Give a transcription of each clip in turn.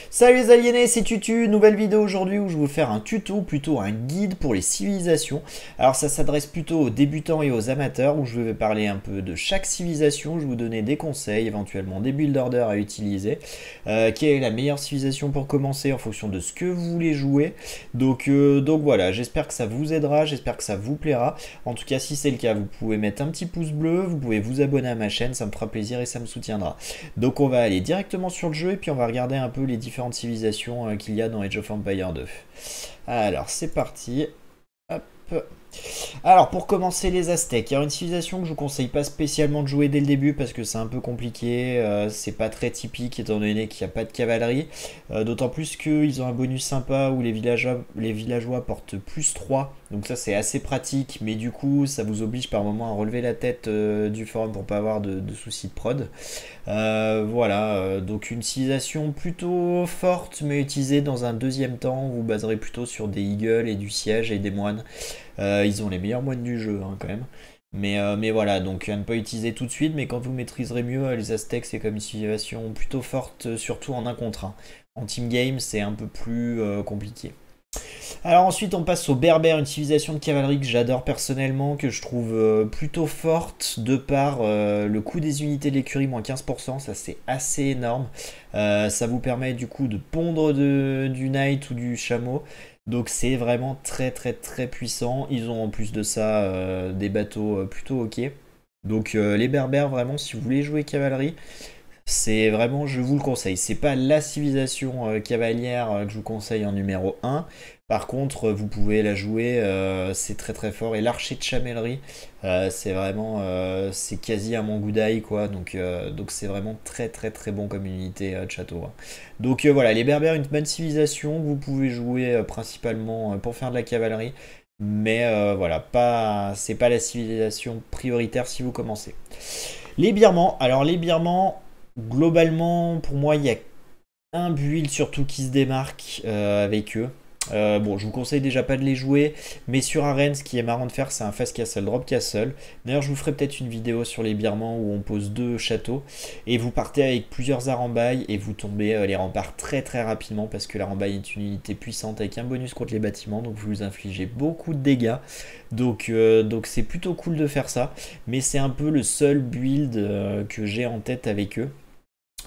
Salut les aliénés, c'est Tutu, nouvelle vidéo aujourd'hui où je vais vous faire un tuto, plutôt un guide pour les civilisations. Alors ça s'adresse plutôt aux débutants et aux amateurs où je vais parler un peu de chaque civilisation, je vais vous donner des conseils, éventuellement des build orders à utiliser, quelle est la meilleure civilisation pour commencer en fonction de ce que vous voulez jouer. Donc voilà, j'espère que ça vous aidera, j'espère que ça vous plaira. En tout cas si c'est le cas, vous pouvez mettre un petit pouce bleu, vous pouvez vous abonner à ma chaîne, ça me fera plaisir et ça me soutiendra. Donc on va aller directement sur le jeu et puis on va regarder un peu les différentes civilisations qu'il y a dans Age of Empires 2. Alors c'est parti. Hop. Alors pour commencer les Aztèques, il y a une civilisation que je vous conseille pas spécialement de jouer dès le début parce que c'est un peu compliqué, c'est pas très typique étant donné qu'il n'y a pas de cavalerie, d'autant plus qu'ils ont un bonus sympa où les villageois portent plus 3, donc ça c'est assez pratique, mais du coup ça vous oblige par moment à relever la tête du forum pour pas avoir de soucis de prod. Voilà, donc une civilisation plutôt forte mais utilisée dans un deuxième temps, vous baserez plutôt sur des eagles et du siège et des moines. Ils ont les meilleurs moines du jeu hein, quand même. Mais voilà, donc à ne pas utiliser tout de suite, mais quand vous maîtriserez mieux les Aztèques, c'est comme une civilisation plutôt forte, surtout en un contre 1. En team game, c'est un peu plus compliqué. Alors ensuite on passe aux Berbères, une civilisation de cavalerie que j'adore personnellement, que je trouve plutôt forte de par le coût des unités de l'écurie, moins 15%, ça c'est assez énorme. Ça vous permet du coup de pondre du knight ou du chameau. Donc c'est vraiment très très très puissant. Ils ont en plus de ça des bateaux plutôt ok. Donc les Berbères vraiment si vous voulez jouer cavalerie, c'est vraiment, je vous le conseille. C'est pas la civilisation cavalière que je vous conseille en numéro 1. Par contre, vous pouvez la jouer, c'est très très fort. Et l'archer de chamellerie, c'est vraiment, c'est quasi un Mangudai quoi. Donc c'est vraiment très très très bon comme unité de château, hein. Donc voilà, les Berbères, une bonne civilisation. Vous pouvez jouer principalement pour faire de la cavalerie. Mais voilà, c'est pas la civilisation prioritaire si vous commencez. Les Birmans, alors les Birmans, globalement, pour moi, il y a un build surtout qui se démarque avec eux. Bon, je vous conseille déjà pas de les jouer, mais sur Arène, ce qui est marrant de faire, c'est un fast castle, drop castle. D'ailleurs, je vous ferai peut-être une vidéo sur les Birmans où on pose deux châteaux et vous partez avec plusieurs arambailles et vous tombez les remparts très très rapidement parce que l'arambaille est une unité puissante avec un bonus contre les bâtiments, donc vous infligez beaucoup de dégâts. Donc c'est plutôt cool de faire ça, mais c'est un peu le seul build que j'ai en tête avec eux.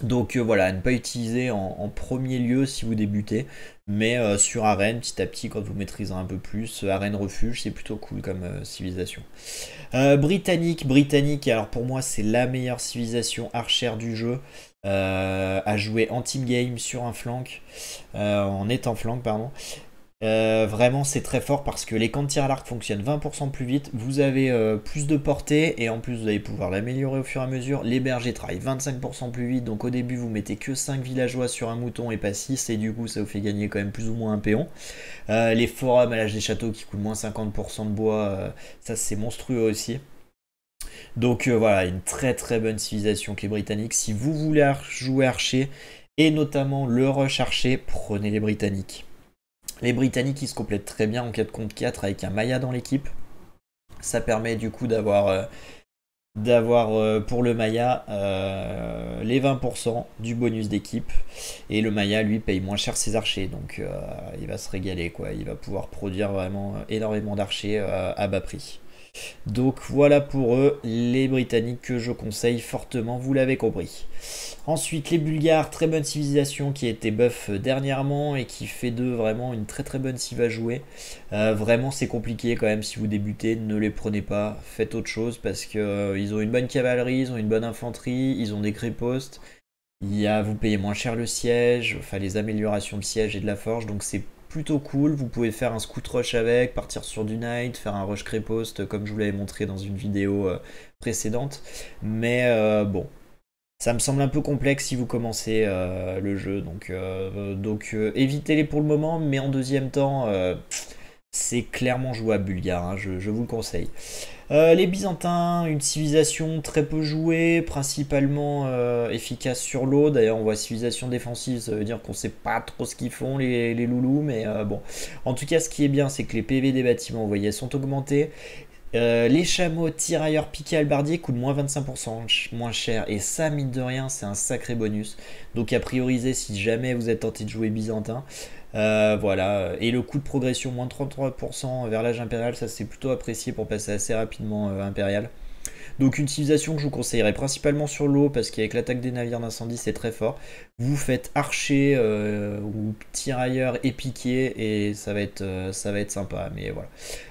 Donc voilà, à ne pas utiliser en premier lieu si vous débutez, mais sur arène, petit à petit, quand vous maîtriserez un peu plus, arène refuge, c'est plutôt cool comme civilisation. Britannique, alors pour moi c'est la meilleure civilisation archère du jeu, à jouer en team game sur un flanc, en étant flanc, pardon. Vraiment c'est très fort parce que les camps de tir à l'arc fonctionnent 20% plus vite, vous avez plus de portée et en plus vous allez pouvoir l'améliorer au fur et à mesure. Les bergers travaillent 25% plus vite, donc au début vous mettez que 5 villageois sur un mouton et pas 6 et du coup ça vous fait gagner quand même plus ou moins un péon. Les forums à l'âge des châteaux qui coûtent moins 50% de bois, ça c'est monstrueux aussi. Donc voilà, une très très bonne civilisation que les Britanniques. Si vous voulez jouer archer et notamment le rush archer, prenez les Britanniques. Les Britanniques ils se complètent très bien en 4 contre 4 avec un Maya dans l'équipe. Ça permet du coup d'avoir pour le Maya les 20% du bonus d'équipe. Et le Maya lui paye moins cher ses archers. Donc il va se régaler quoi. Il va pouvoir produire vraiment énormément d'archers à bas prix. Donc voilà pour eux les Britanniques que je conseille fortement, vous l'avez compris. Ensuite les Bulgares, très bonne civilisation qui a été buff dernièrement et qui fait d'eux vraiment une très très bonne civ à jouer. Vraiment c'est compliqué quand même si vous débutez, ne les prenez pas, faites autre chose parce que ils ont une bonne cavalerie, ils ont une bonne infanterie, ils ont des crépostes. Vous payez moins cher le siège, enfin les améliorations de siège et de la forge, donc c'est plutôt cool. Vous pouvez faire un scout rush avec, partir sur du knight, faire un rush créposte comme je vous l'avais montré dans une vidéo précédente. Mais bon, ça me semble un peu complexe si vous commencez le jeu, donc évitez-les pour le moment, mais en deuxième temps, c'est clairement jouable bulgare, hein, je vous le conseille. Les Byzantins, une civilisation très peu jouée, principalement efficace sur l'eau. D'ailleurs, on voit civilisation défensive, ça veut dire qu'on sait pas trop ce qu'ils font, les loulous, mais bon. En tout cas, ce qui est bien, c'est que les PV des bâtiments, vous voyez, sont augmentés. Les chameaux tirailleurs piqués halbardiers coûtent moins 25% moins cher. Et ça, mine de rien, c'est un sacré bonus. Donc à prioriser si jamais vous êtes tenté de jouer byzantin. Voilà. Et le coût de progression, moins de 33% vers l'âge impérial, ça c'est plutôt apprécié pour passer assez rapidement impérial. Donc une civilisation que je vous conseillerais principalement sur l'eau parce qu'avec l'attaque des navires d'incendie c'est très fort. Vous faites archer ou tirailleur et piqué et ça va être sympa. Mais voilà.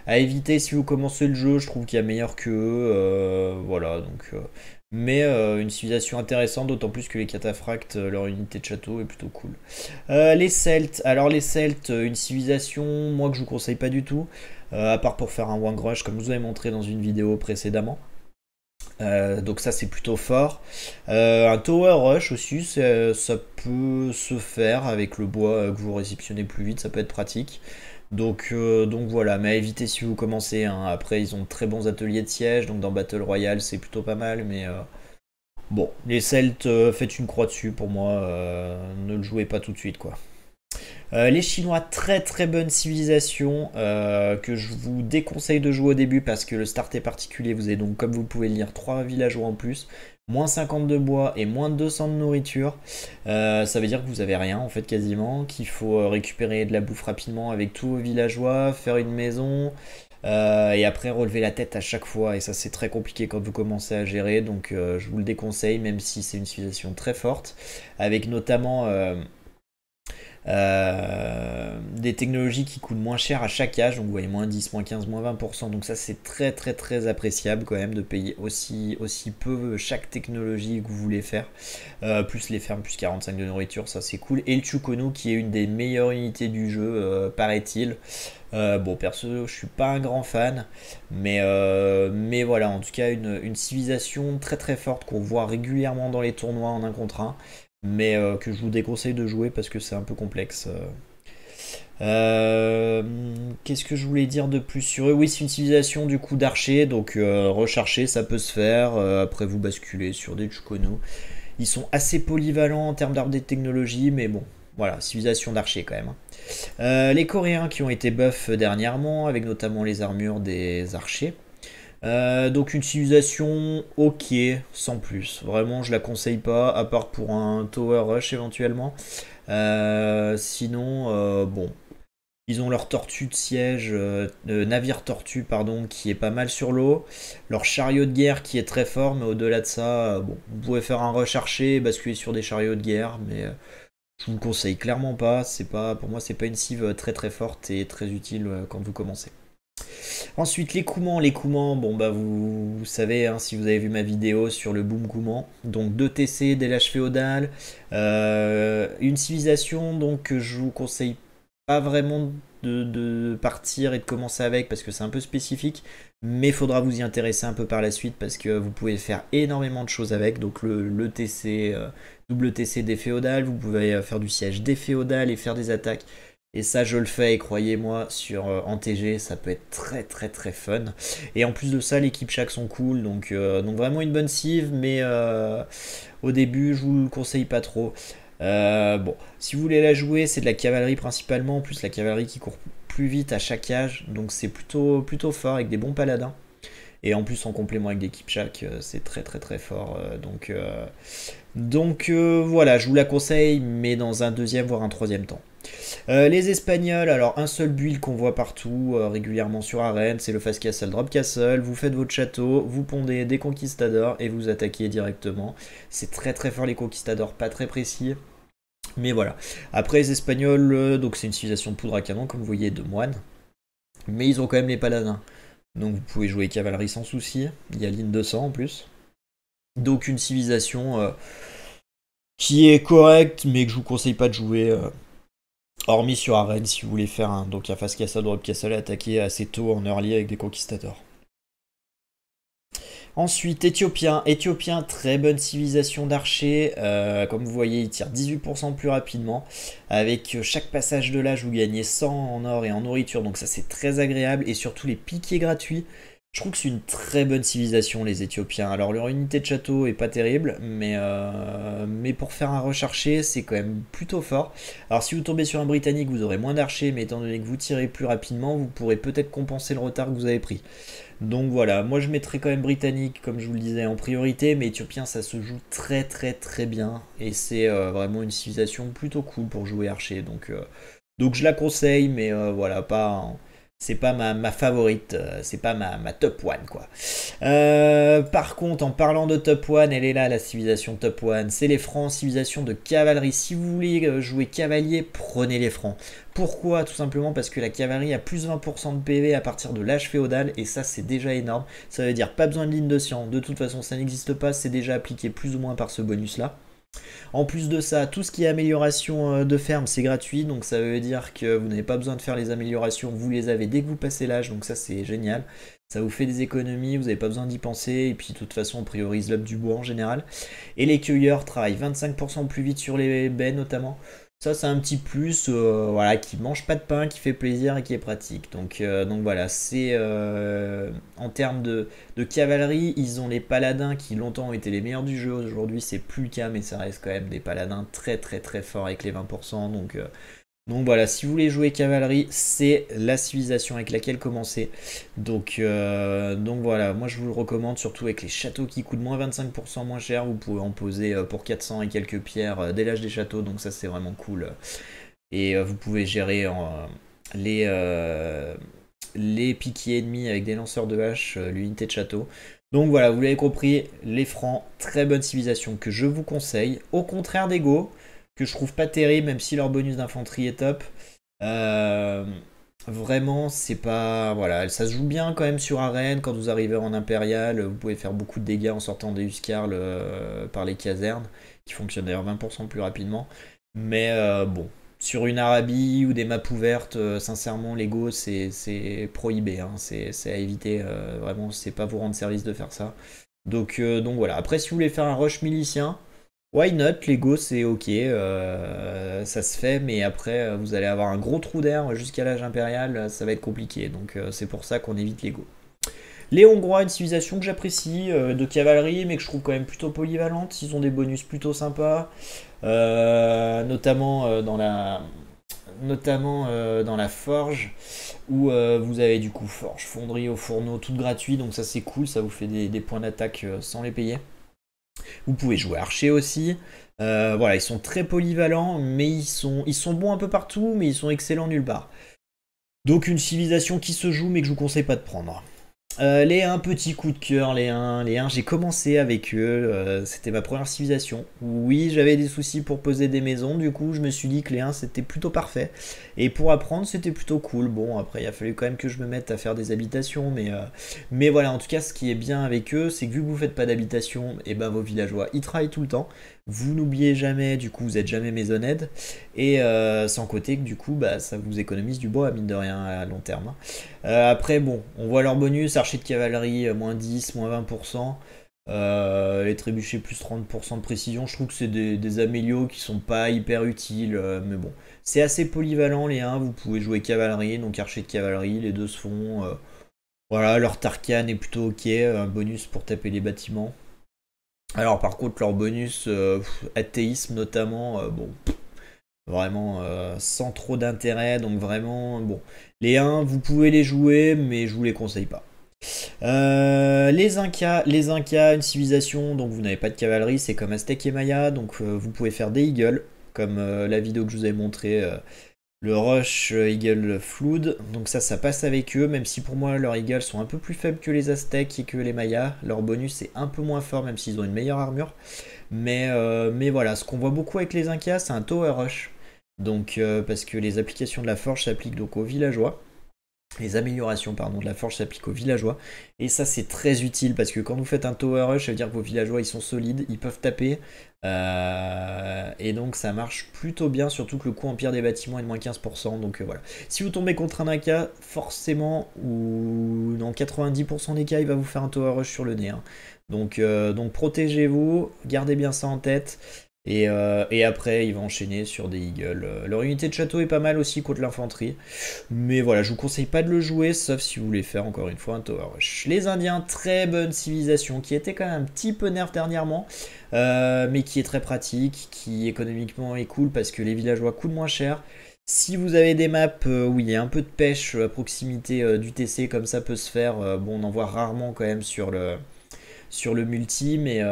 À éviter si vous commencez le jeu, je trouve qu'il y a meilleur que eux. Voilà donc. Mais une civilisation intéressante, d'autant plus que les cataphractes, leur unité de château est plutôt cool. Les Celtes, alors les Celtes, une civilisation, moi que je vous conseille pas du tout, à part pour faire un Wang Rush comme je vous avais montré dans une vidéo précédemment. Donc ça c'est plutôt fort. Un Tower Rush aussi, ça peut se faire avec le bois que vous réceptionnez plus vite, ça peut être pratique. Donc voilà, mais à éviter si vous commencez, hein. Après ils ont de très bons ateliers de siège, donc dans Battle Royale c'est plutôt pas mal, mais bon, les Celtes, faites une croix dessus pour moi, ne le jouez pas tout de suite quoi. Les Chinois, très très bonne civilisation que je vous déconseille de jouer au début parce que le start est particulier. Vous avez donc, comme vous pouvez le lire, 3 villageois en plus, moins 50 de bois et moins de 200 de nourriture. Ça veut dire que vous avez rien en fait quasiment, qu'il faut récupérer de la bouffe rapidement avec tous vos villageois, faire une maison. Et après relever la tête à chaque fois et ça c'est très compliqué quand vous commencez à gérer donc je vous le déconseille même si c'est une civilisation très forte avec notamment des technologies qui coûtent moins cher à chaque âge, donc vous voyez moins 10, moins 15, moins 20%, donc ça c'est très très très appréciable quand même de payer aussi peu chaque technologie que vous voulez faire, plus les fermes, plus 45 de nourriture, ça c'est cool, et le Chukonu qui est une des meilleures unités du jeu, paraît-il. Bon perso je suis pas un grand fan mais voilà en tout cas une civilisation très très forte qu'on voit régulièrement dans les tournois en 1 contre 1 mais que je vous déconseille de jouer parce que c'est un peu complexe. Qu'est-ce que je voulais dire de plus sur eux? Oui, c'est une civilisation du coup d'archers, donc recharger ça peut se faire, après vous basculez sur des Chukono. Ils sont assez polyvalents en termes d'armes et de technologie, mais bon, voilà, civilisation d'archers quand même. Les Coréens qui ont été buff dernièrement, avec notamment les armures des archers. Donc une civilisation ok, sans plus. Vraiment, je la conseille pas, à part pour un Tower Rush éventuellement. Sinon, bon, ils ont leur tortue de siège, navire tortue, pardon, qui est pas mal sur l'eau. Leur chariot de guerre qui est très fort, mais au-delà de ça, bon, vous pouvez faire un rush archer et basculer sur des chariots de guerre, mais je vous le conseille clairement pas. C'est pas, pour moi, c'est pas une civ très très forte et très utile quand vous commencez. Ensuite, les Koumans, bon bah vous savez hein, si vous avez vu ma vidéo sur le boom Kouman, donc 2 TC, des lâches féodales, une civilisation donc que je vous conseille pas vraiment de partir et de commencer avec parce que c'est un peu spécifique, mais il faudra vous y intéresser un peu par la suite parce que vous pouvez faire énormément de choses avec, donc le TC, double TC des féodales, vous pouvez faire du siège des féodales et faire des attaques. Et ça je le fais et croyez-moi sur en TG ça peut être très très très fun. Et en plus de ça l'équipe chaque sont cool donc vraiment une bonne civ mais au début je vous le conseille pas trop. Bon si vous voulez la jouer c'est de la cavalerie principalement, en plus la cavalerie qui court plus vite à chaque âge donc c'est plutôt fort avec des bons paladins. Et en plus en complément avec des Kipchak, c'est très très très fort. Donc voilà, je vous la conseille, mais dans un deuxième voire un troisième temps. Les Espagnols, alors un seul build qu'on voit partout régulièrement sur arène, c'est le Fast Castle Drop Castle. Vous faites votre château, vous pondez des conquistadors et vous attaquez directement. C'est très très fort les conquistadors, pas très précis. Mais voilà. Après les Espagnols, donc c'est une civilisation de poudre à canon, comme vous voyez, de moines. Mais ils ont quand même les paladins. Donc vous pouvez jouer cavalerie sans souci. Il y a ligne 200 en plus. Donc une civilisation qui est correcte, mais que je vous conseille pas de jouer. Hormis sur arène si vous voulez faire un. Donc il y a Fast Castle, Drop Castle attaquer assez tôt en early avec des conquistadors. Ensuite, Éthiopien, très bonne civilisation d'archers. Comme vous voyez, il tire 18% plus rapidement. Avec chaque passage de l'âge, vous gagnez 100 en or et en nourriture. Donc ça, c'est très agréable. Et surtout, les piquets gratuits. Je trouve que c'est une très bonne civilisation, les Éthiopiens. Alors, leur unité de château est pas terrible, mais pour faire un recherché, c'est quand même plutôt fort. Alors, si vous tombez sur un Britannique, vous aurez moins d'archers, mais étant donné que vous tirez plus rapidement, vous pourrez peut-être compenser le retard que vous avez pris. Donc voilà, moi je mettrais quand même Britannique, comme je vous le disais, en priorité, mais Éthiopien, ça se joue très très très bien, et c'est vraiment une civilisation plutôt cool pour jouer archer. Donc je la conseille, mais voilà, c'est pas ma favorite, c'est pas ma top one quoi. Par contre, en parlant de top one, elle est là la civilisation top one, c'est les francs, civilisation de cavalerie. Si vous voulez jouer cavalier, prenez les francs. Pourquoi? Tout simplement parce que la cavalerie a plus 20% de PV à partir de l'âge féodal, et ça c'est déjà énorme. Ça veut dire pas besoin de ligne de science, de toute façon ça n'existe pas, c'est déjà appliqué plus ou moins par ce bonus là. En plus de ça, tout ce qui est amélioration de ferme, c'est gratuit, donc ça veut dire que vous n'avez pas besoin de faire les améliorations, vous les avez dès que vous passez l'âge, donc ça c'est génial. Ça vous fait des économies, vous n'avez pas besoin d'y penser, et puis de toute façon on priorise l'up du bois en général. Et les cueilleurs travaillent 25% plus vite sur les baies notamment. Ça c'est un petit plus voilà, qui mange pas de pain, qui fait plaisir et qui est pratique. Donc voilà, c'est en termes de cavalerie, ils ont les paladins qui longtemps ont été les meilleurs du jeu. Aujourd'hui c'est plus le cas, mais ça reste quand même des paladins très très très forts avec les 20%. Donc voilà, si vous voulez jouer cavalerie, c'est la civilisation avec laquelle commencer. Donc voilà, moi je vous le recommande, surtout avec les châteaux qui coûtent moins 25% moins cher. Vous pouvez en poser pour 400 et quelques pierres dès l'âge des châteaux, donc ça c'est vraiment cool. Et vous pouvez gérer les, euh, les piquiers ennemis avec des lanceurs de hache, l'unité de château. Donc voilà, vous l'avez compris, les francs, très bonne civilisation que je vous conseille. Au contraire des Go, que je trouve pas terrible, même si leur bonus d'infanterie est top. Euh, Vraiment, c'est pas. Voilà, ça se joue bien quand même sur arène. Quand vous arrivez en impérial, vous pouvez faire beaucoup de dégâts en sortant des Huscarls par les casernes, qui fonctionnent d'ailleurs 20% plus rapidement. Mais bon, sur une Arabie ou des maps ouvertes, sincèrement, l'ego c'est prohibé, hein. C'est à éviter. Vraiment, c'est pas vous rendre service de faire ça. Donc voilà. Après, si vous voulez faire un rush milicien, why not? L'ego c'est ok, ça se fait, mais après vous allez avoir un gros trou d'air jusqu'à l'âge impérial, ça va être compliqué. Donc c'est pour ça qu'on évite l'ego. Les Hongrois, une civilisation que j'apprécie, de cavalerie, mais que je trouve quand même plutôt polyvalente. Ils ont des bonus plutôt sympas, notamment dans la forge, où vous avez du coup forge, fonderie au fourneau, tout gratuit, donc ça c'est cool, ça vous fait des points d'attaque sans les payer. Vous pouvez jouer archer aussi. Voilà, ils sont très polyvalents, mais ils sont bons un peu partout, mais ils sont excellents nulle part. Donc une civilisation qui se joue, mais que je vous conseille pas de prendre. Les 1, petit coup de cœur, les 1, j'ai commencé avec eux, c'était ma première civilisation. Oui, j'avais des soucis pour poser des maisons, du coup je me suis dit que les 1 c'était plutôt parfait. Et pour apprendre c'était plutôt cool. Bon, après il a fallu quand même que je me mette à faire des habitations, mais voilà, en tout cas ce qui est bien avec eux, c'est que vu que vous faites pas d'habitation, et ben vos villageois ils travaillent tout le temps. Vous n'oubliez jamais, du coup vous êtes jamais maisonnette. Et sans côté que du coup bah, ça vous économise du bois, mine de rien, à long terme, hein. Après, bon, on voit leur bonus, archer de cavalerie, moins 10, moins 20%. Les trébuchets, plus 30% de précision. Je trouve que c'est des amélios qui sont pas hyper utiles, mais bon. C'est assez polyvalent, les 1. Vous pouvez jouer cavalerie, donc archer de cavalerie, les deux se font. Voilà, leur Tarkan est plutôt ok, un bonus pour taper les bâtiments. Alors, par contre, leur bonus, athéisme notamment, bon, vraiment sans trop d'intérêt, donc vraiment, bon. Les 1, vous pouvez les jouer, mais je vous les conseille pas. Les Incas, une civilisation, donc vous n'avez pas de cavalerie, c'est comme Aztèque et Maya, donc vous pouvez faire des eagles, comme la vidéo que je vous ai montré, le Rush Eagle Flood, donc ça passe avec eux, même si pour moi leurs Eagles sont un peu plus faibles que les Aztèques et que les Mayas, leur bonus est un peu moins fort, même s'ils ont une meilleure armure, mais voilà, ce qu'on voit beaucoup avec les Incas, c'est un Tower Rush. Donc, parce que les applications de la forge s'appliquent donc aux villageois. Les améliorations pardon, de la forge s'appliquent aux villageois. Et ça, c'est très utile parce que quand vous faites un tower rush, ça veut dire que vos villageois ils sont solides, ils peuvent taper. Et donc, ça marche plutôt bien, surtout que le coût empire des bâtiments est de moins 15%. Donc, voilà. Si vous tombez contre un AK, forcément, ou dans 90% des cas, il va vous faire un tower rush sur le nez, hein. Donc protégez-vous, gardez bien ça en tête. Et après, il va enchaîner sur des Eagles. Leur unité de château est pas mal aussi contre l'infanterie. Mais voilà, je vous conseille pas de le jouer, sauf si vous voulez faire encore une fois un Tower Rush. Les Indiens, très bonne civilisation, qui était quand même un petit peu nerf dernièrement, mais qui est très pratique, qui économiquement est cool parce que les villageois coûtent moins cher. Si vous avez des maps où il y a un peu de pêche à proximité du TC, comme ça peut se faire, bon, on en voit rarement quand même sur le multi, mais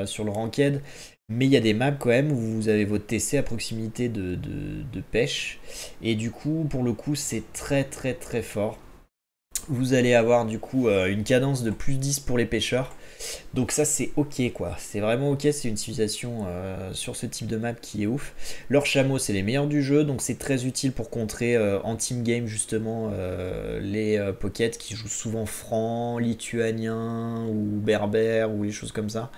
sur le ranked. Mais il y a des maps quand même où vous avez votre TC à proximité de pêche. Et du coup, pour le coup, c'est très très très fort. Vous allez avoir du coup une cadence de plus 10 pour les pêcheurs. Donc ça c'est ok quoi, c'est vraiment ok, c'est une civilisation sur ce type de map qui est ouf. Leurs chameaux c'est les meilleurs du jeu, donc c'est très utile pour contrer en team game justement les pockets qui jouent souvent franc, lituanien ou berbère ou les choses comme ça.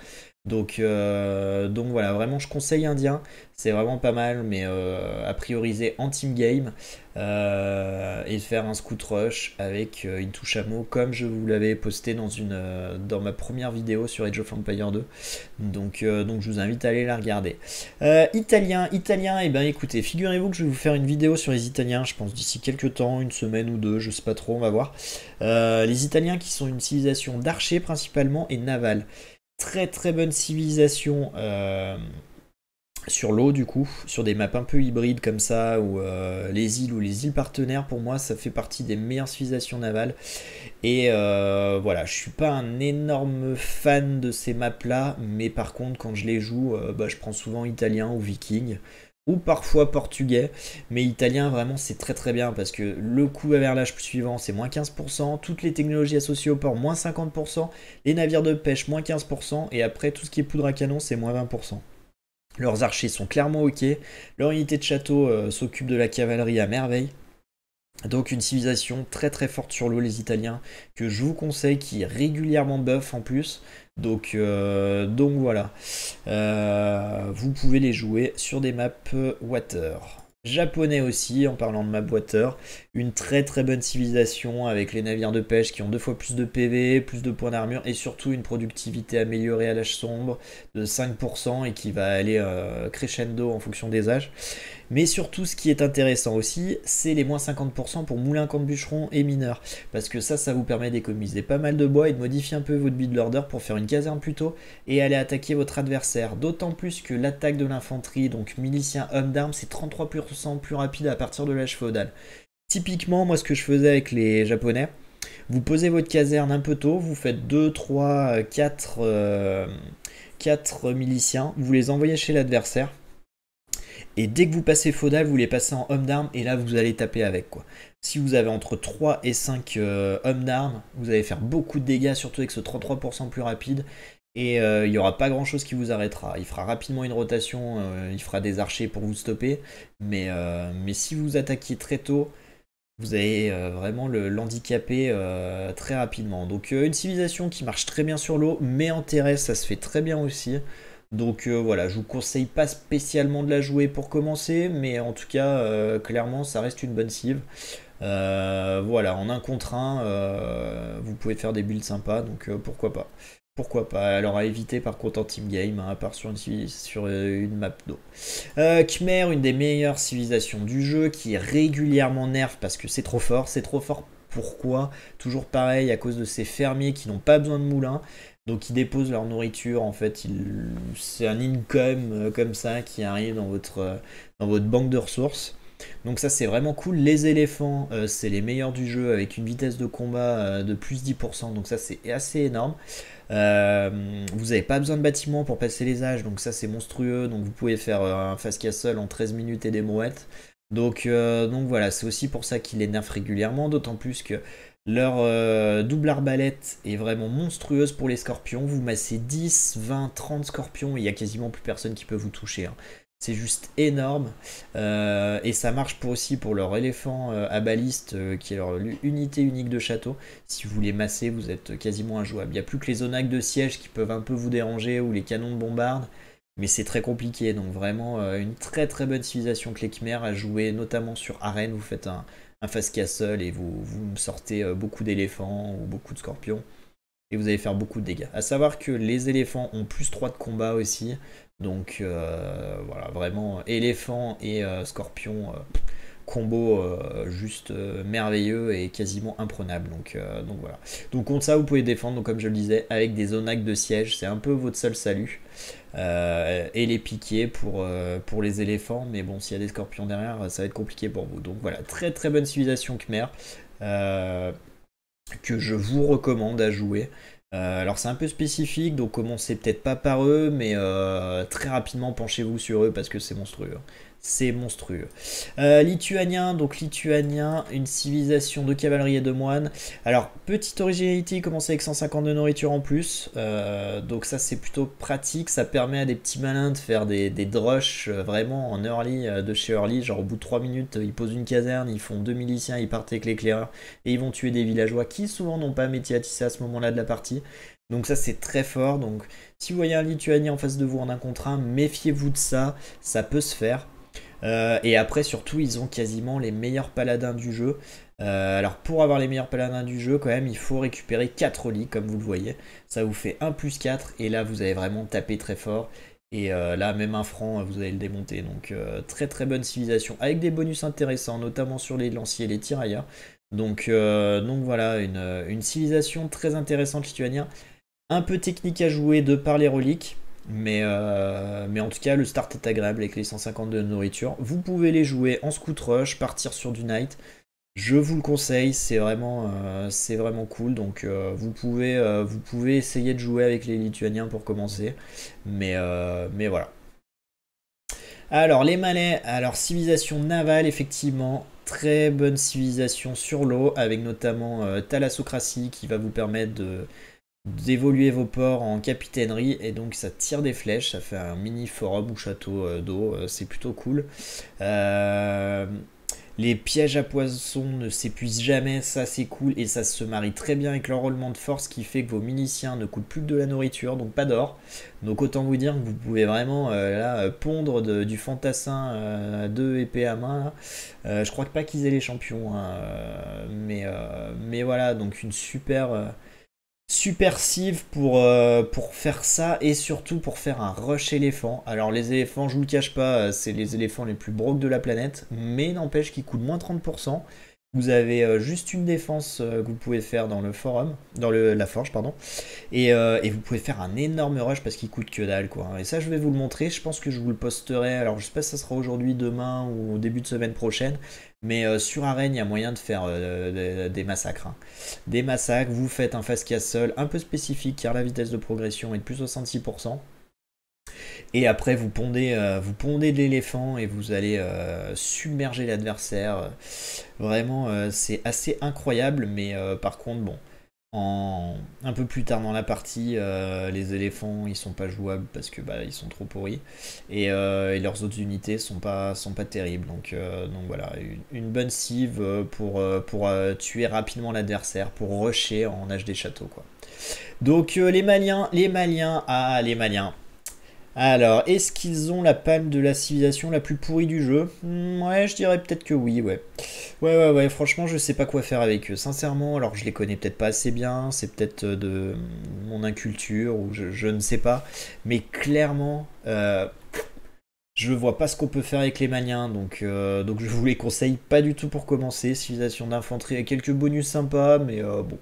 Donc voilà, vraiment je conseille Indien, c'est vraiment pas mal, mais à prioriser en team game et faire un scout rush avec une touche chameau comme je vous l'avais posté dans ma première vidéo sur Age of Empires 2. Donc je vous invite à aller la regarder. Italien, et ben écoutez, figurez-vous que je vais vous faire une vidéo sur les Italiens, je pense d'ici quelques temps, une semaine ou deux, je sais pas trop, on va voir. Les Italiens qui sont une civilisation d'archers principalement et navale. Très très bonne civilisation sur l'eau du coup, sur des maps un peu hybrides comme ça, ou les îles ou les îles partenaires, pour moi ça fait partie des meilleures civilisations navales. Et voilà, je suis pas un énorme fan de ces maps là, mais par contre quand je les joue, je prends souvent italien ou viking. Ou parfois portugais, mais italien vraiment c'est très très bien parce que le coût à verlage suivant c'est moins 15%, toutes les technologies associées au port moins 50%, les navires de pêche moins 15%, et après tout ce qui est poudre à canon c'est moins 20%. Leurs archers sont clairement ok, leur unité de château s'occupe de la cavalerie à merveille. Donc une civilisation très très forte sur l'eau les Italiens, que je vous conseille, qui est régulièrement buff en plus. Donc voilà, vous pouvez les jouer sur des maps water. Japonais aussi, en parlant de map water, une très très bonne civilisation avec les navires de pêche qui ont 2 fois plus de PV, plus de points d'armure et surtout une productivité améliorée à l'âge sombre de 5% et qui va aller crescendo en fonction des âges. Mais surtout, ce qui est intéressant aussi, c'est les moins 50% pour moulin, camp de bûcheron et mineurs. Parce que ça vous permet d'économiser pas mal de bois et de modifier un peu votre build order pour faire une caserne plus tôt et aller attaquer votre adversaire. D'autant plus que l'attaque de l'infanterie, donc milicien, homme d'armes, c'est 33% plus rapide à partir de l'âge féodal. Typiquement, moi, ce que je faisais avec les Japonais, vous posez votre caserne un peu tôt, vous faites 2, 3, 4 miliciens, vous les envoyez chez l'adversaire. Et dès que vous passez feudal, vous les passez en homme d'armes et là vous allez taper avec quoi. Si vous avez entre 3 et 5 hommes d'armes, vous allez faire beaucoup de dégâts, surtout avec ce 33% plus rapide. Et il n'y aura pas grand chose qui vous arrêtera. Il fera rapidement une rotation, il fera des archers pour vous stopper. Mais si vous attaquez très tôt, vous allez vraiment l'handicaper très rapidement. Donc une civilisation qui marche très bien sur l'eau, mais en terrestre ça se fait très bien aussi. Donc voilà, je vous conseille pas spécialement de la jouer pour commencer, mais en tout cas, clairement, ça reste une bonne civ. Voilà, en un contre un, vous pouvez faire des builds sympas, donc pourquoi pas. Pourquoi pas. Alors à éviter par contre en team game, hein, à part sur une map d'eau. Khmer, une des meilleures civilisations du jeu, qui est régulièrement nerf parce que c'est trop fort. C'est trop fort pourquoi? Toujours pareil, à cause de ces fermiers qui n'ont pas besoin de moulins. Donc ils déposent leur nourriture, en fait, c'est un income comme ça qui arrive dans votre banque de ressources. Donc ça c'est vraiment cool. Les éléphants, c'est les meilleurs du jeu avec une vitesse de combat de plus 10%, donc ça c'est assez énorme. Vous n'avez pas besoin de bâtiments pour passer les âges, donc ça c'est monstrueux. Donc vous pouvez faire un fast castle en 13 minutes et des brouettes. Donc voilà, c'est aussi pour ça qu'ils les nerfent régulièrement, d'autant plus que leur double arbalète est vraiment monstrueuse pour les scorpions. Vous massez 10, 20, 30 scorpions et il n'y a quasiment plus personne qui peut vous toucher, hein. C'est juste énorme. Et ça marche aussi pour leur éléphant à baliste, qui est leur unité unique de château. Si vous les massez, vous êtes quasiment injouable. Il n'y a plus que les onagres de siège qui peuvent un peu vous déranger ou les canons de bombarde. Mais c'est très compliqué. Donc vraiment une très très bonne civilisation que les Khmers à jouer, notamment sur arène. Vous faites un fast castle et vous me sortez beaucoup d'éléphants ou beaucoup de scorpions. et vous allez faire beaucoup de dégâts. À savoir que les éléphants ont plus 3 de combat aussi, donc voilà, vraiment éléphant et scorpion, combo juste merveilleux et quasiment imprenable. Donc voilà. Donc contre ça, vous pouvez défendre, donc, comme je le disais, avec des onacs de siège, c'est un peu votre seul salut. Et les piquer pour les éléphants, mais bon, s'il y a des scorpions derrière, ça va être compliqué pour vous. Donc voilà, très très bonne civilisation Khmer, que je vous recommande à jouer. Alors c'est un peu spécifique, donc commencez peut-être pas par eux, mais très rapidement penchez-vous sur eux parce que c'est monstrueux. C'est monstrueux. Lituanien, donc lituanien, une civilisation de cavalerie et de moines. Alors, petite originalité, il commence avec 150 de nourriture en plus. Donc ça, c'est plutôt pratique. Ça permet à des petits malins de faire des drushs vraiment en early, de chez early. Genre au bout de 3 minutes, ils posent une caserne, ils font 2 miliciens, ils partent avec l'éclaireur. Et ils vont tuer des villageois qui souvent n'ont pas métier à tisser à ce moment-là de la partie. Donc ça, c'est très fort. Donc si vous voyez un lituanien en face de vous en 1 contre 1, méfiez-vous de ça. Ça peut se faire. Et après surtout ils ont quasiment les meilleurs paladins du jeu. Alors pour avoir les meilleurs paladins du jeu quand même il faut récupérer 4 lits comme vous le voyez. Ça vous fait 1 plus 4 et là vous allez vraiment taper très fort. Et là même un franc vous allez le démonter. Donc très très bonne civilisation avec des bonus intéressants notamment sur les lanciers et les tirailleurs. Donc voilà une civilisation très intéressante lituanien. Un peu technique à jouer de par les reliques. Mais en tout cas, le start est agréable avec les 150 de nourriture. Vous pouvez les jouer en scout rush, partir sur du night. Je vous le conseille, c'est vraiment cool. Donc vous pouvez essayer de jouer avec les Lituaniens pour commencer. Mais voilà. Alors les Malais, alors civilisation navale effectivement. Très bonne civilisation sur l'eau avec notamment thalassocratie qui va vous permettre d'évoluer vos ports en capitainerie et donc ça tire des flèches, ça fait un mini forum ou château d'eau, c'est plutôt cool. Les pièges à poissons ne s'épuisent jamais, ça c'est cool et ça se marie très bien avec l'enrôlement de force qui fait que vos miliciens ne coûtent plus que de la nourriture, donc pas d'or. Donc autant vous dire que vous pouvez vraiment là, pondre du fantassin 2 épées à main. Je crois pas qu'ils aient les champions, hein, mais voilà, donc une super civ pour faire ça et surtout pour faire un rush éléphant. Alors les éléphants, je vous le cache pas, c'est les éléphants les plus broques de la planète, mais n'empêche qu'ils coûtent moins 30%. Vous avez juste une défense que vous pouvez faire dans le forum, dans la forge, pardon, et vous pouvez faire un énorme rush parce qu'il coûte que dalle, quoi. Et ça, je vais vous le montrer. Je pense que je vous le posterai. Alors, je sais pas si ça sera aujourd'hui, demain ou au début de semaine prochaine, mais sur Arène, il y a moyen de faire des massacres, hein. Des massacres. Vous faites un fast castle un peu spécifique car la vitesse de progression est de plus 66%. Et après, vous pondez de l'éléphant et vous allez submerger l'adversaire. Vraiment, c'est assez incroyable, mais par contre, bon, un peu plus tard dans la partie, les éléphants, ils sont pas jouables parce que bah, ils sont trop pourris. Et leurs autres unités sont pas terribles. Donc voilà, une bonne cive pour tuer rapidement l'adversaire, pour rusher en âge des châteaux, quoi. Donc les Maliens, les Maliens. Alors, est-ce qu'ils ont la palme de la civilisation la plus pourrie du jeu? Ouais, je dirais peut-être que oui, ouais. Ouais, franchement, je sais pas quoi faire avec eux. Sincèrement, alors je les connais peut-être pas assez bien, c'est peut-être de mon inculture, ou je ne sais pas. Mais clairement, je vois pas ce qu'on peut faire avec les Maliens, donc je vous les conseille pas du tout pour commencer. Civilisation d'infanterie avec quelques bonus sympas, mais bon,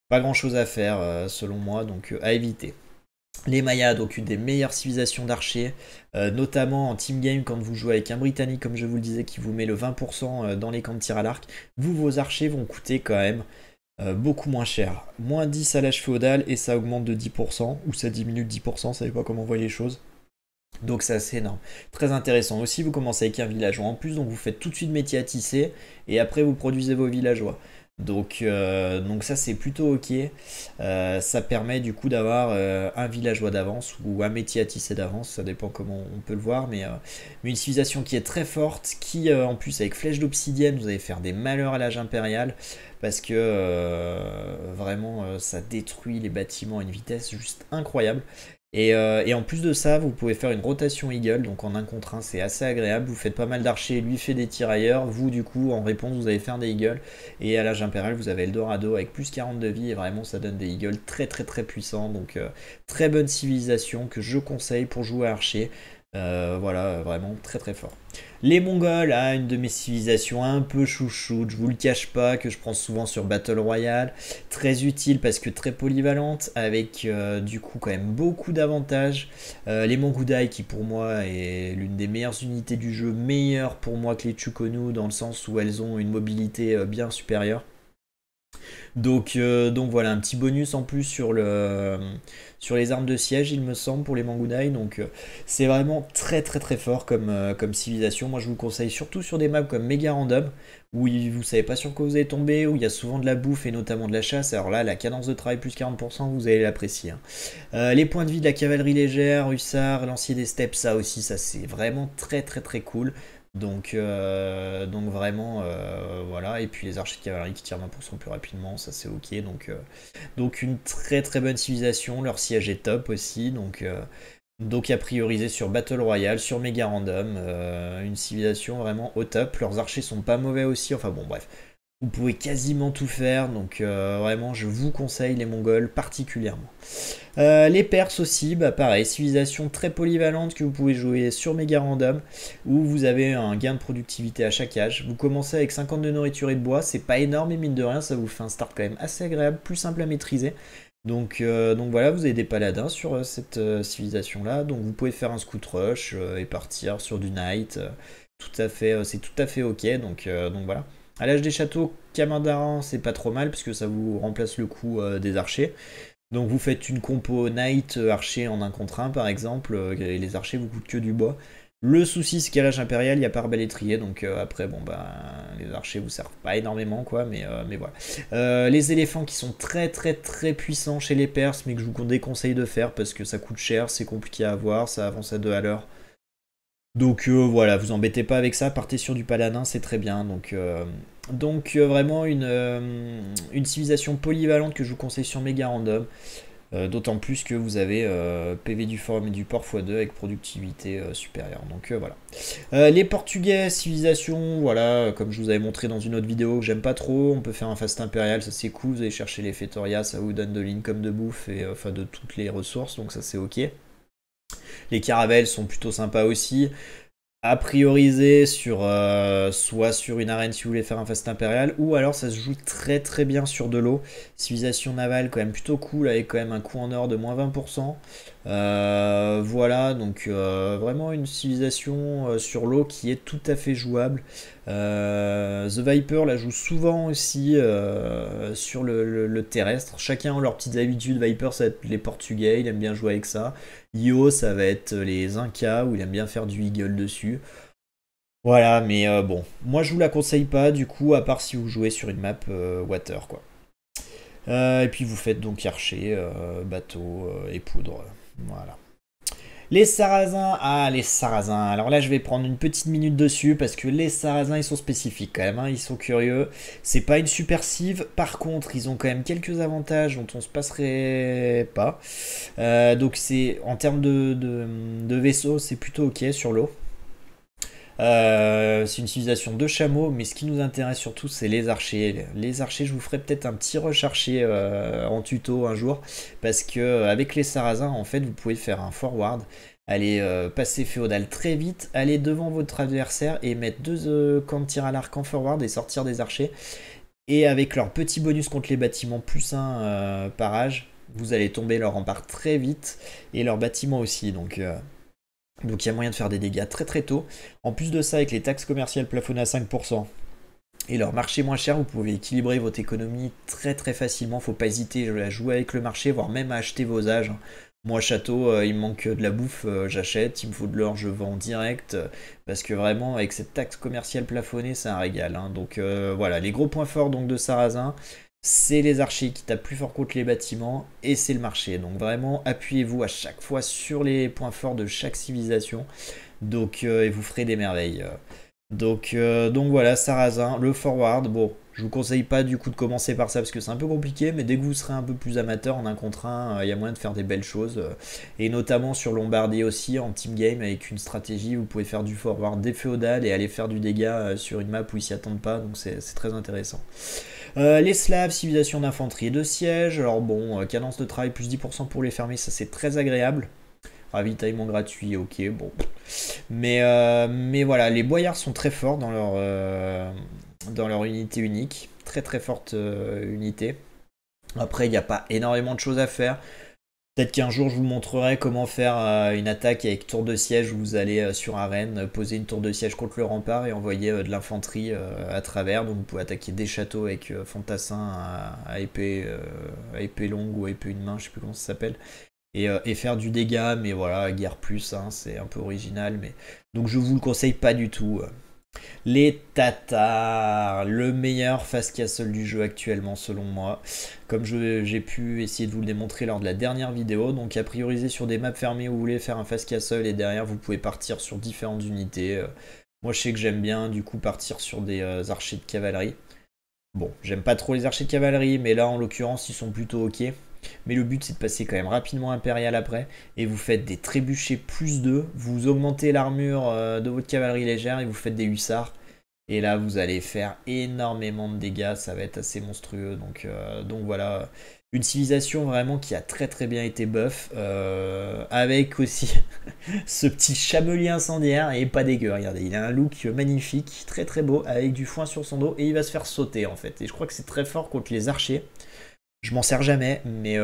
pas grand-chose à faire selon moi, donc à éviter. Les Mayas, donc une des meilleures civilisations d'archers, notamment en team game quand vous jouez avec un Britannique, comme je vous le disais, qui vous met le 20% dans les camps de tir à l'arc. Vos archers vont coûter quand même beaucoup moins cher. Moins 10 à l'âge féodal et ça augmente de 10%, ou ça diminue de 10%, ça savez pas comment on voit les choses. Donc c'est assez énorme. Très intéressant aussi, vous commencez avec un villageois en plus, donc vous faites tout de suite métier à tisser, et après vous produisez vos villageois. Donc ça c'est plutôt ok. Ça permet du coup d'avoir un villageois d'avance ou un métier à tisser d'avance, ça dépend comment on peut le voir, mais une civilisation qui est très forte, qui en plus avec flèche d'obsidienne vous allez faire des malheurs à l'âge impérial, parce que vraiment ça détruit les bâtiments à une vitesse juste incroyable. Et en plus de ça, vous pouvez faire une rotation Eagle, donc en un contre 1, c'est assez agréable. Vous faites pas mal d'archers, lui fait des tirailleurs. Vous, du coup, en réponse, vous allez faire des Eagles. Et à l'âge impérial, vous avez Eldorado avec plus 40 de vie. Et vraiment, ça donne des Eagles très très très puissants. Donc, très bonne civilisation que je conseille pour jouer à archer. Voilà, vraiment très très fort. Les Mongols, une de mes civilisations un peu chouchoute, je vous le cache pas, que je prends souvent sur Battle Royale. Très utile parce que très polyvalente, avec du coup quand même beaucoup d'avantages. Les Mongudai qui pour moi est l'une des meilleures unités du jeu, meilleure pour moi que les Chukonu dans le sens où elles ont une mobilité bien supérieure. Donc voilà, un petit bonus en plus sur les armes de siège, il me semble, pour les Mangudai. Donc c'est vraiment très très très fort comme civilisation. Moi je vous conseille surtout sur des maps comme Mega Random, où vous savez pas sur quoi vous allez tomber, où il y a souvent de la bouffe et notamment de la chasse. Alors là, la cadence de travail plus 40%, vous allez l'apprécier, hein. Les points de vie de la cavalerie légère, hussard, lancier des steppes, ça aussi, ça c'est vraiment très très très cool. Donc vraiment, voilà. Et puis les archers de cavalerie qui tirent 20% plus rapidement, ça c'est ok. Donc une très très bonne civilisation. Leur siège est top aussi. Donc à prioriser sur Battle Royale, sur Mega Random. Une civilisation vraiment au top. Leurs archers sont pas mauvais aussi. Enfin bon, bref. Vous pouvez quasiment tout faire, donc vraiment je vous conseille les Mongols particulièrement. Les Perses aussi, bah pareil, civilisation très polyvalente que vous pouvez jouer sur Mega Random, où vous avez un gain de productivité à chaque âge. Vous commencez avec 50 de nourriture et de bois, c'est pas énorme, mais mine de rien, ça vous fait un start quand même assez agréable, plus simple à maîtriser. Donc voilà, vous avez des paladins sur cette civilisation-là, donc vous pouvez faire un scout rush et partir sur du knight, tout à fait, c'est tout à fait ok, donc voilà. À l'âge des châteaux, Camandaran, c'est pas trop mal, puisque ça vous remplace le coup des archers. Donc vous faites une compo Knight archer en un contre 1 par exemple, et les archers vous coûtent que du bois. Le souci c'est qu'à l'âge impérial, il n'y a pas arbalétrier, donc après bon bah les archers vous servent pas énormément quoi, mais voilà. Les éléphants qui sont très très très puissants chez les Perses, mais que je vous déconseille de faire parce que ça coûte cher, c'est compliqué à avoir, ça avance à 2 à l'heure. Donc voilà, vous embêtez pas avec ça, partez sur du paladin, c'est très bien. Donc vraiment une civilisation polyvalente que je vous conseille sur Mega Random. D'autant plus que vous avez PV du forum et du port x2 avec productivité supérieure. Donc voilà. Les Portugais, civilisation, voilà, comme je vous avais montré dans une autre vidéo que j'aime pas trop. On peut faire un fast impérial, ça c'est cool. Vous allez chercher les Feitoria, ça vous donne de l'income de bouffe et enfin de toutes les ressources, donc ça c'est ok. Les caravelles sont plutôt sympas aussi. À prioriser sur soit sur une arène si vous voulez faire un fast impérial, ou alors ça se joue très très bien sur de l'eau. Civilisation navale quand même plutôt cool avec quand même un coût en or de moins 20%. Voilà, donc vraiment une civilisation sur l'eau qui est tout à fait jouable. The Viper la joue souvent aussi sur le terrestre. Chacun a leurs petites habitudes. Viper ça va être les Portugais, il aime bien jouer avec ça. Io ça va être les Incas où il aime bien faire du eagle dessus. Voilà, mais bon, moi je vous la conseille pas du coup, à part si vous jouez sur une map water quoi. Et puis vous faites donc archer, bateau et poudre. Voilà. Les Sarrasins, les Sarrasins. Alors là, je vais prendre une petite minute dessus parce que les Sarrasins, ils sont spécifiques quand même, hein, ils sont curieux. C'est pas une super civ, par contre, ils ont quand même quelques avantages dont on se passerait pas. Donc c'est en termes de vaisseau, c'est plutôt ok sur l'eau. C'est une civilisation de chameaux, mais ce qui nous intéresse surtout, c'est les archers. Les archers, je vous ferai peut-être un petit rush archer en tuto un jour, parce que avec les sarrasins, en fait, vous pouvez faire un forward, aller passer féodal très vite, aller devant votre adversaire et mettre deux camps de tir à l'arc en forward et sortir des archers. Et avec leur petit bonus contre les bâtiments plus 1 par âge, vous allez tomber leur rempart très vite et leurs bâtiments aussi. Donc il y a moyen de faire des dégâts très très tôt. En plus de ça, avec les taxes commerciales plafonnées à 5% et leur marché moins cher, vous pouvez équilibrer votre économie très très facilement. Faut pas hésiter à jouer avec le marché, voire même à acheter vos âges. Moi, château, il me manque de la bouffe, j'achète. Il me faut de l'or, je vends direct. Parce que vraiment, avec cette taxe commerciale plafonnée, c'est un régal, hein. Donc voilà, les gros points forts donc, de Sarrazin, c'est les archers qui tapent plus fort contre les bâtiments et c'est le marché. Donc vraiment, appuyez-vous à chaque fois sur les points forts de chaque civilisation. Donc et vous ferez des merveilles. Donc voilà, Sarrazin, le forward. Bon, Je vous conseille pas du coup de commencer par ça parce que c'est un peu compliqué, mais dès que vous serez un peu plus amateur en 1 contre 1, il y a moyen de faire des belles choses. Et notamment sur Lombardie aussi, en team game, avec une stratégie, vous pouvez faire du forward des féodales et aller faire du dégât sur une map où ils s'y attendent pas, donc c'est très intéressant. Les Slaves, civilisation d'infanterie et de siège. Alors bon, cadence de travail plus 10% pour les fermer, ça c'est très agréable. Ravitaillement gratuit, ok, bon. Mais voilà, les boyards sont très forts dans leur unité unique. Très très forte unité. Après, il n'y a pas énormément de choses à faire. Peut-être qu'un jour je vous montrerai comment faire une attaque avec tour de siège où vous allez sur arène poser une tour de siège contre le rempart et envoyer de l'infanterie à travers. Donc vous pouvez attaquer des châteaux avec fantassin à épée longue ou épée une main, je sais plus comment ça s'appelle. Et faire du dégât, mais voilà, guerre plus, hein, c'est un peu original. Mais... Donc je vous le conseille pas du tout. Les Tatars, le meilleur fast castle du jeu actuellement selon moi. Comme j'ai pu essayer de vous le démontrer lors de la dernière vidéo. Donc à prioriser sur des maps fermées où vous voulez faire un fast castle et derrière vous pouvez partir sur différentes unités. Moi je sais que j'aime bien du coup partir sur des archers de cavalerie. Bon, j'aime pas trop les archers de cavalerie, mais là en l'occurrence ils sont plutôt ok. Mais le but c'est de passer quand même rapidement impérial après. Et vous faites des trébuchets plus 2. Vous augmentez l'armure de votre cavalerie légère et vous faites des hussards. Et là vous allez faire énormément de dégâts. Ça va être assez monstrueux. Donc voilà. Une civilisation vraiment qui a très très bien été buff. Avec aussi ce petit chamelier incendiaire. Et pas dégueu. Regardez, il a un look magnifique. Très très beau. Avec du foin sur son dos. Et il va se faire sauter en fait. Et je crois que c'est très fort contre les archers. Je m'en sers jamais, mais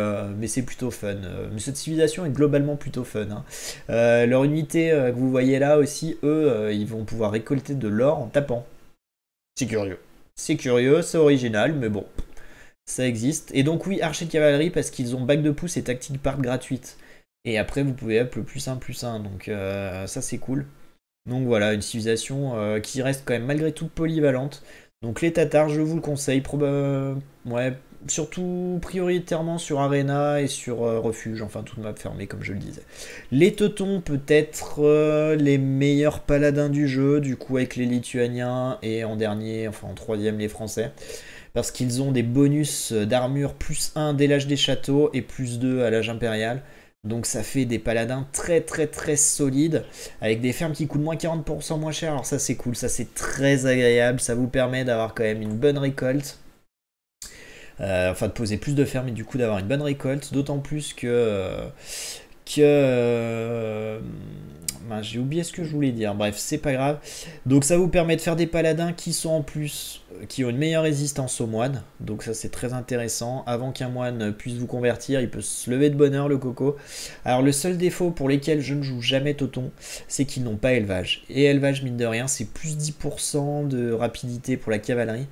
c'est plutôt fun. Mais cette civilisation est globalement plutôt fun. Hein. Leur unité que vous voyez là aussi, eux, ils vont pouvoir récolter de l'or en tapant. C'est curieux. C'est curieux, c'est original, mais bon, ça existe. Et donc oui, archer de cavalerie, parce qu'ils ont bac de pouce et tactique part gratuite. Et après, vous pouvez up le +1/+1, donc ça c'est cool. Donc voilà, une civilisation qui reste quand même malgré tout polyvalente. Donc les Tatars, je vous le conseille, ouais, surtout prioritairement sur Arena et sur Refuge, enfin toute map fermée comme je le disais. Les Teutons, peut-être les meilleurs paladins du jeu, du coup avec les Lituaniens et en dernier, enfin en troisième les Français. Parce qu'ils ont des bonus d'armure +1 dès l'âge des châteaux et +2 à l'âge impérial. Donc ça fait des paladins très très très solides, avec des fermes qui coûtent moins 40% moins cher. Alors ça c'est cool, ça c'est très agréable, ça vous permet d'avoir quand même une bonne récolte. Enfin de poser plus de fermes et du coup d'avoir une bonne récolte, d'autant plus que j'ai oublié ce que je voulais dire, bref c'est pas grave. Donc ça vous permet de faire des paladins qui sont en plus, qui ont une meilleure résistance aux moines, donc ça c'est très intéressant. Avant qu'un moine puisse vous convertir, il peut se lever de bonne heure le coco. Alors le seul défaut pour lesquels je ne joue jamais Teuton, c'est qu'ils n'ont pas élevage, et élevage mine de rien c'est plus 10% de rapidité pour la cavalerie.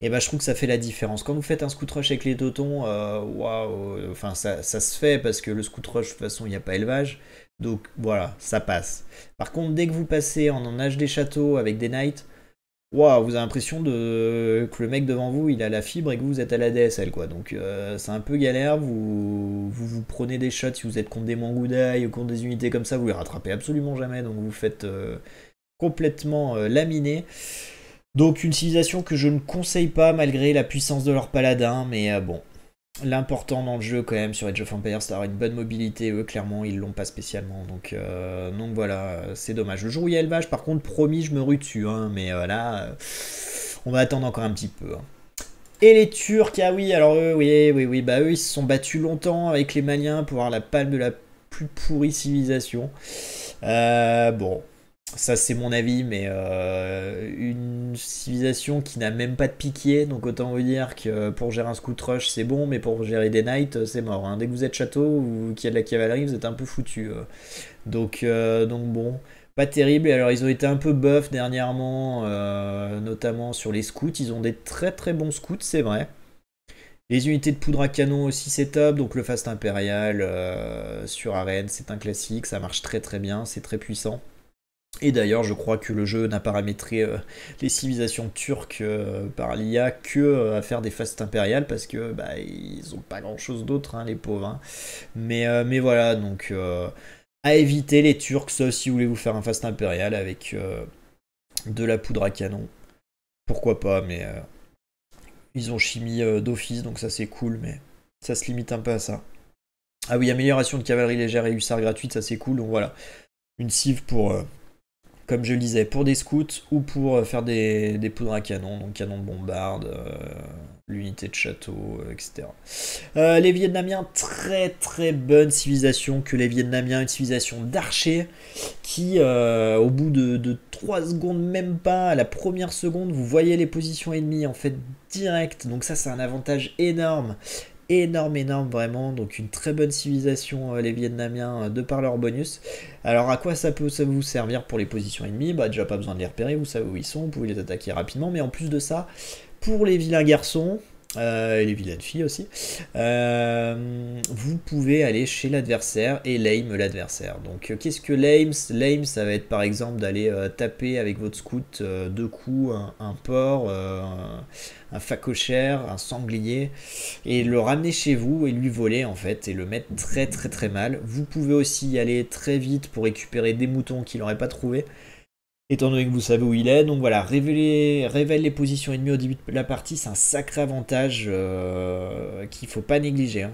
Et bah je trouve que ça fait la différence. Quand vous faites un scout rush avec les Teutons, waouh, enfin ça se fait parce que le scout rush de toute façon il n'y a pas élevage. Donc voilà, ça passe. Par contre, dès que vous passez en âge des châteaux avec des knights, waouh, vous avez l'impression que le mec devant vous il a la fibre et que vous êtes à la DSL quoi. Donc c'est un peu galère, vous prenez des shots si vous êtes contre des Mangudai ou contre des unités comme ça, vous les rattrapez absolument jamais, donc vous faites complètement laminer. Donc une civilisation que je ne conseille pas malgré la puissance de leur paladin, mais bon. L'important dans le jeu quand même sur Age of Empires c'est d'avoir une bonne mobilité, eux clairement ils l'ont pas spécialement, donc voilà, c'est dommage. Le jour où il y a élevage par contre promis je me rue dessus, hein, mais là on va attendre encore un petit peu. Hein. Et les Turcs, ah oui alors eux, oui, bah eux ils se sont battus longtemps avec les Maliens pour avoir la palme de la plus pourrie civilisation. Bon, ça c'est mon avis, mais une civilisation qui n'a même pas de piquier, donc autant vous dire que pour gérer un scout rush c'est bon, mais pour gérer des knights c'est mort. Hein. Dès que vous êtes château ou qu'il y a de la cavalerie, vous êtes un peu foutu. Donc bon, pas terrible. Et alors ils ont été un peu buff dernièrement, notamment sur les scouts. Ils ont des très très bons scouts, c'est vrai. Les unités de poudre à canon aussi c'est top, donc le fast impérial sur arène c'est un classique, ça marche très très bien, c'est très puissant. Et d'ailleurs, je crois que le jeu n'a paramétré les civilisations turques par l'IA que à faire des fastes impériales parce que bah, ils ont pas grand chose d'autre, hein, les pauvres. Hein. Mais voilà, donc à éviter les Turcs, sauf si vous voulez vous faire un fast impérial avec de la poudre à canon. Pourquoi pas, mais Ils ont chimie d'office, donc ça c'est cool, mais ça se limite un peu à ça. Ah oui, amélioration de cavalerie légère et hussards gratuite, ça c'est cool, donc voilà. Une cive pour, comme je le disais, pour des scouts ou pour faire des poudres à canon, donc canon de bombarde, l'unité de château, etc. Les Vietnamiens, très très bonne civilisation que les Vietnamiens, une civilisation d'archers qui, au bout de 3 secondes, même pas, à la première seconde, vous voyez les positions ennemies en fait direct, donc ça c'est un avantage énorme. Énorme, énorme, vraiment. Donc, une très bonne civilisation, les Vietnamiens, de par leur bonus. Alors, à quoi ça peut vous servir pour les positions ennemies? Bah, déjà, pas besoin de les repérer, vous savez où ils sont, vous pouvez les attaquer rapidement. Mais en plus de ça, pour les vilains garçons, et les vilaines filles aussi, vous pouvez aller chez l'adversaire et lame l'adversaire. Donc qu'est-ce que lame? Lame, ça va être par exemple d'aller taper avec votre scout deux coups un porc, un phacochère, un sanglier, et le ramener chez vous et lui voler en fait, et le mettre très très très mal. Vous pouvez aussi y aller très vite pour récupérer des moutons qu'il n'aurait pas trouvé, étant donné que vous savez où il est. Donc voilà, révèle les positions ennemies au début de la partie, c'est un sacré avantage qu'il ne faut pas négliger, hein.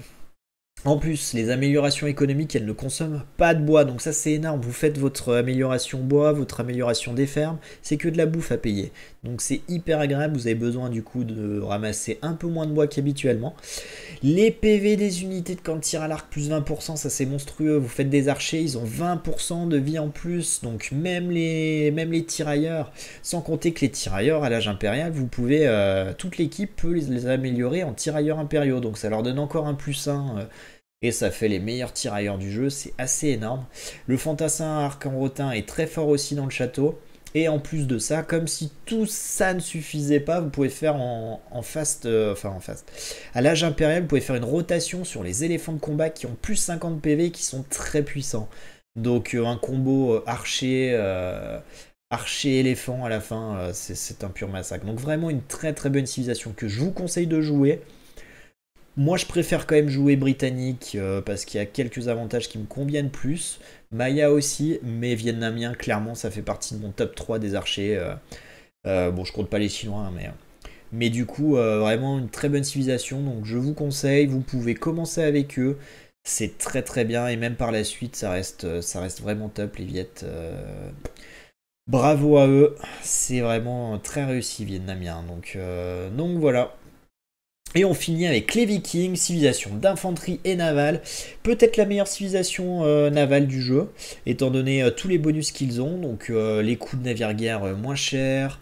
En plus, les améliorations économiques, elles ne consomment pas de bois, donc ça c'est énorme. Vous faites votre amélioration bois, votre amélioration des fermes, c'est que de la bouffe à payer. Donc c'est hyper agréable, vous avez besoin du coup de ramasser un peu moins de bois qu'habituellement. Les PV des unités de camp de tir à l'arc, plus 20%, ça c'est monstrueux. Vous faites des archers, ils ont 20% de vie en plus, donc même les tirailleurs, sans compter que les tirailleurs à l'âge impérial, vous pouvez, toute l'équipe peut les améliorer en tirailleurs impériaux, donc ça leur donne encore un plus 1. Et ça fait les meilleurs tirailleurs du jeu, c'est assez énorme. Le fantassin arc en rotin est très fort aussi dans le château. Et en plus de ça, comme si tout ça ne suffisait pas, vous pouvez faire en fast, à l'âge impérial, vous pouvez faire une rotation sur les éléphants de combat qui ont plus 50 PV et qui sont très puissants. Donc un combo archer éléphant à la fin, c'est un pur massacre. Donc vraiment une très très bonne civilisation que je vous conseille de jouer. Moi, je préfère quand même jouer britannique parce qu'il y a quelques avantages qui me conviennent plus. Maya aussi, mais vietnamien, clairement, ça fait partie de mon top 3 des archers. Bon, je compte pas les chinois, hein, mais du coup, vraiment une très bonne civilisation. Donc, je vous conseille, vous pouvez commencer avec eux. C'est très très bien et même par la suite, ça reste vraiment top, les Viettes. Bravo à eux, c'est vraiment très réussi, vietnamien. Donc voilà. Et on finit avec les Vikings, civilisation d'infanterie et navale. Peut-être la meilleure civilisation navale du jeu, étant donné tous les bonus qu'ils ont. Donc les coûts de navire-guerre moins chers.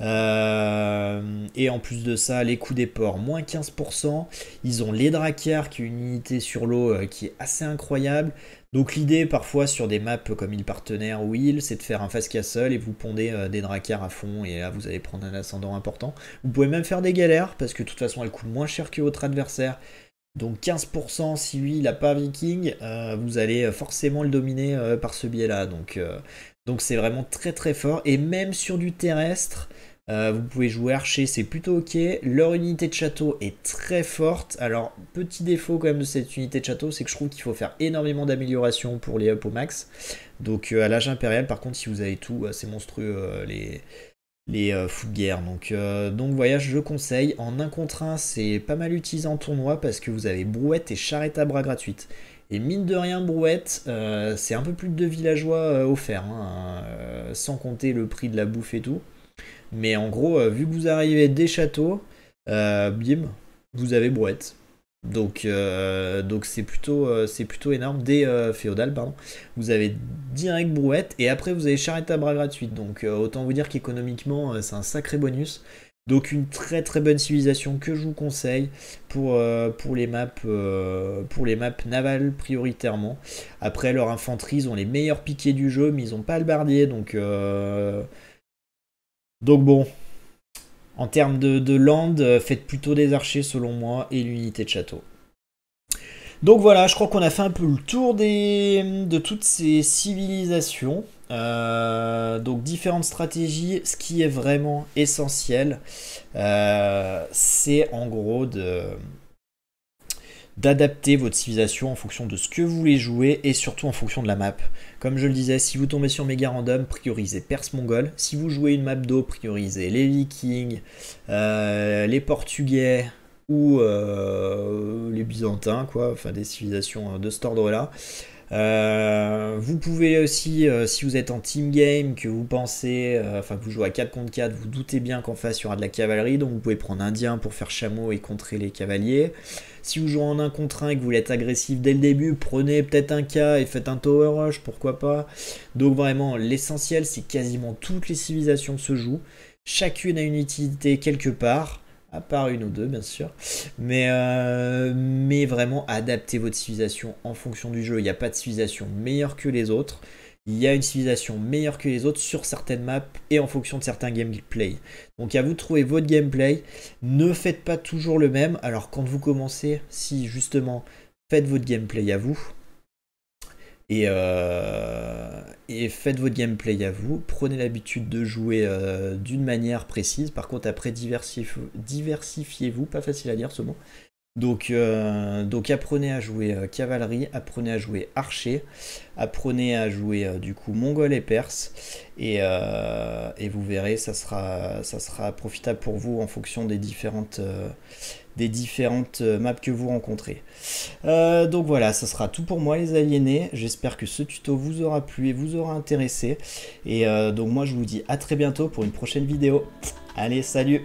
Et en plus de ça, les coûts des ports moins 15%. Ils ont les Drakkar, qui est une unité sur l'eau qui est assez incroyable. Donc l'idée parfois sur des maps comme île partenaire ou île, c'est de faire un fast castle et vous pondez des Drakkar à fond et là vous allez prendre un ascendant important. Vous pouvez même faire des galères parce que de toute façon elles coûtent moins cher que votre adversaire. Donc 15% si lui il n'a pas viking, vous allez forcément le dominer par ce biais-là. Donc c'est vraiment très très fort. Et même sur du terrestre, vous pouvez jouer archer, c'est plutôt ok. Leur unité de château est très forte. Alors, petit défaut quand même de cette unité de château, c'est que je trouve qu'il faut faire énormément d'améliorations pour les up au max. Donc, à l'âge impérial, par contre, si vous avez tout, c'est monstrueux les fous de guerre. Donc voyage, je conseille. En 1 contre 1, c'est pas mal utilisé en tournoi parce que vous avez brouette et charrette à bras gratuite. Et mine de rien, brouette, c'est un peu plus de 2 villageois offerts, hein, sans compter le prix de la bouffe et tout. Mais en gros, vu que vous arrivez des châteaux, bim, vous avez brouette. Donc c'est plutôt énorme. Des féodales, pardon. Vous avez direct brouette et après vous avez charrette à bras gratuite. Donc autant vous dire qu'économiquement, c'est un sacré bonus. Donc une très très bonne civilisation que je vous conseille pour les maps navales prioritairement. Après leur infanterie, ils ont les meilleurs piquets du jeu, mais ils n'ont pas le bardier. Donc bon, en termes de land, faites plutôt des archers selon moi et l'unité de château. Donc voilà, je crois qu'on a fait un peu le tour de toutes ces civilisations. Donc différentes stratégies. Ce qui est vraiment essentiel, c'est en gros d'adapter votre civilisation en fonction de ce que vous voulez jouer et surtout en fonction de la map. Comme je le disais, si vous tombez sur méga random, priorisez Perse-Mongol. Si vous jouez une map d'eau, priorisez les Vikings, les Portugais ou les Byzantins, quoi, enfin des civilisations de cet ordre-là. Vous pouvez aussi, si vous êtes en team game, que vous pensez, enfin que vous jouez à 4 contre 4, vous doutez bien qu'en face il y aura de la cavalerie, donc vous pouvez prendre indien pour faire chameau et contrer les cavaliers. Si vous jouez en 1 contre 1 et que vous voulez être agressif dès le début, prenez peut-être un K et faites un tower rush, pourquoi pas. Donc vraiment, l'essentiel, c'est quasiment toutes les civilisations se jouent. Chacune a une utilité quelque part. À part une ou deux bien sûr, mais vraiment adaptez votre civilisation en fonction du jeu. Il n'y a pas de civilisation meilleure que les autres, il y a une civilisation meilleure que les autres sur certaines maps et en fonction de certains gameplay. Donc à vous de trouver votre gameplay, ne faites pas toujours le même. Alors quand vous commencez, si justement faites votre gameplay à vous, et faites votre gameplay à vous, prenez l'habitude de jouer d'une manière précise. Par contre après diversifiez-vous, pas facile à dire ce mot. Donc apprenez à jouer cavalerie, apprenez à jouer archer, apprenez à jouer du coup mongol et perse et vous verrez ça sera profitable pour vous en fonction des différentes maps que vous rencontrez. Donc voilà, ça sera tout pour moi les aliénés. J'espère que ce tuto vous aura plu et vous aura intéressé. Et donc moi je vous dis à très bientôt pour une prochaine vidéo. Allez, salut!